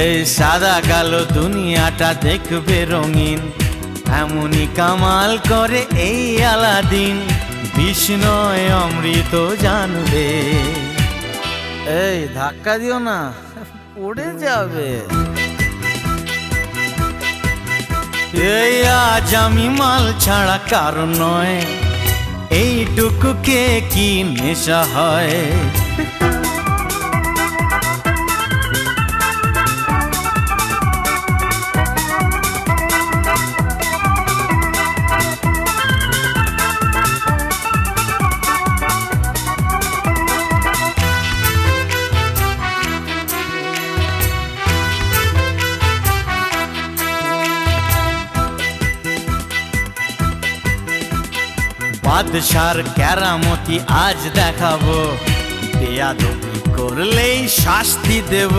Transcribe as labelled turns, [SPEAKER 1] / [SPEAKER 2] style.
[SPEAKER 1] এই সাদা কালো দুনিয়াটা দেখবে রঙিন, এমনই কামাল করে এই আলাদিন, বিষ্ণয় অমৃত জানবে। এই ধাক্কা দিও না, পড়ে যাবে। এই আজ আমি মাল ছাড়া কারণ নয়, এইটুকু কে কি নেশা হয়। বাদশার কেরামতি আজ দেখাবো, বেয়াদবি করলেই শাস্তি দেব।